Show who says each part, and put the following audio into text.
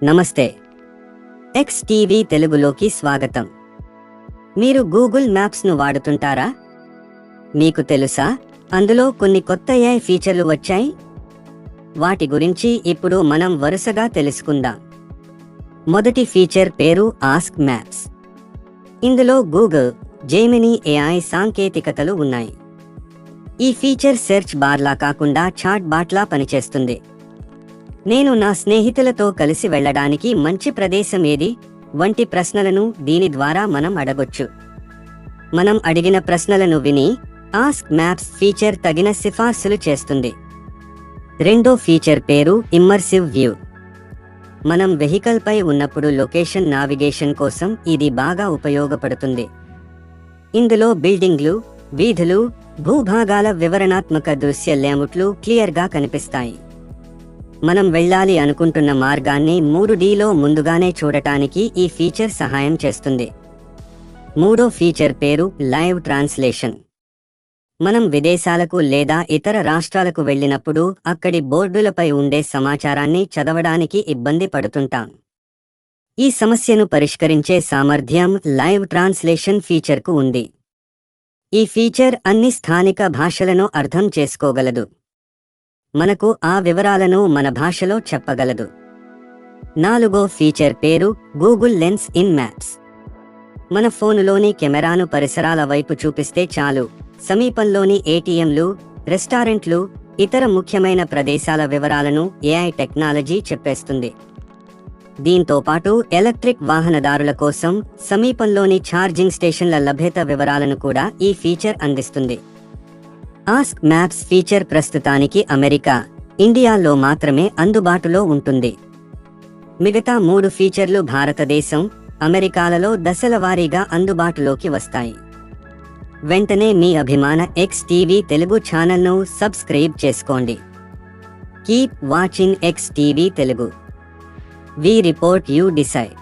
Speaker 1: నమస్తే. X TV తెలుగులోకి స్వాగతం. మీరు గూగుల్ మ్యాప్స్ను వాడుతుంటారా? మీకు తెలుసా, అందులో కొన్ని కొత్త AI ఫీచర్లు వచ్చాయి? వాటి గురించి ఇప్పుడు మనం వరుసగా తెలుసుకుందాం. మొదటి ఫీచర్ పేరు ఆస్క్ మ్యాప్స్. ఇందులో గూగుల్, జెమినీ AI సాంకేతికతలు ఉన్నాయి. ఈ ఫీచర్ సెర్చ్ బార్లా కాకుండా చాట్ బాట్లా పనిచేస్తుంది. నేను నా స్నేహితులతో కలిసి వెళ్ళడానికి మంచి ప్రదేశం ఏది వంటి ప్రశ్నలను దీని ద్వారా మనం అడగొచ్చు. మనం అడిగిన ప్రశ్నలను విని ఆస్క్ మ్యాప్స్ ఫీచర్ తగిన సిఫార్సులు చేస్తుంది. రెండో ఫీచర్ పేరు ఇమ్మర్సివ్ వ్యూ. మనం వెహికల్ పై ఉన్నప్పుడు లొకేషన్ నావిగేషన్ కోసం ఇది బాగా ఉపయోగపడుతుంది. ఇందులో బిల్డింగ్లు, వీధులు, భూభాగాల వివరణాత్మక దృశ్య లేఅవుట్లు క్లియర్గా కనిపిస్తాయి. మనం వెళ్ళాలి అనుకుంటున్న మార్గాన్ని 3Dలో ముందుగానే చూడటానికి ఈ ఫీచర్ సహాయం చేస్తుంది. మూడో ఫీచర్ పేరు లైవ్ ట్రాన్స్లేషన్. మనం విదేశాలకు లేదా ఇతర రాష్ట్రాలకు వెళ్ళినప్పుడు అక్కడి బోర్డులపై ఉండే సమాచారాన్ని చదవడానికి ఇబ్బంది పడుతుంటాం. ఈ సమస్యను పరిష్కరించే సామర్థ్యం లైవ్ ట్రాన్స్లేషన్ ఫీచర్కు ఉంది. ఈ ఫీచర్ అన్ని స్థానిక భాషలను అర్థం చేసుకోగలదు. మనకు ఆ వివరాలను మన భాషలో చెప్పగలదు. నాలుగో ఫీచర్ పేరు గూగుల్ లెన్స్ ఇన్ మ్యాప్స్. మన ఫోనులోని కెమెరాను పరిసరాల వైపు చూపిస్తే చాలు, సమీపంలోని ATMలు, రెస్టారెంట్లు, ఇతర ముఖ్యమైన ప్రదేశాల వివరాలను AI టెక్నాలజీ చెప్పేస్తుంది. దీంతో పాటు ఎలక్ట్రిక్ వాహనదారుల కోసం సమీపంలోని ఛార్జింగ్ స్టేషన్ల లభ్యత వివరాలను కూడా ఈ ఫీచర్ అందిస్తుంది. ఆస్క్ మ్యాప్స్ ఫీచర్ ప్రస్తుతానికి అమెరికా, ఇండియాలో మాత్రమే అందుబాటులో ఉంటుంది. మిగతా 3 ఫీచర్లు భారతదేశం, అమెరికాలలో దశలవారీగా అందుబాటులోకి వస్తాయి. వెంటనే మీ అభిమాన ఎక్స్ టీవీ తెలుగు ఛానల్ను సబ్స్క్రైబ్ చేసుకోండి. Keep watching X TV Telugu. We report, you decide.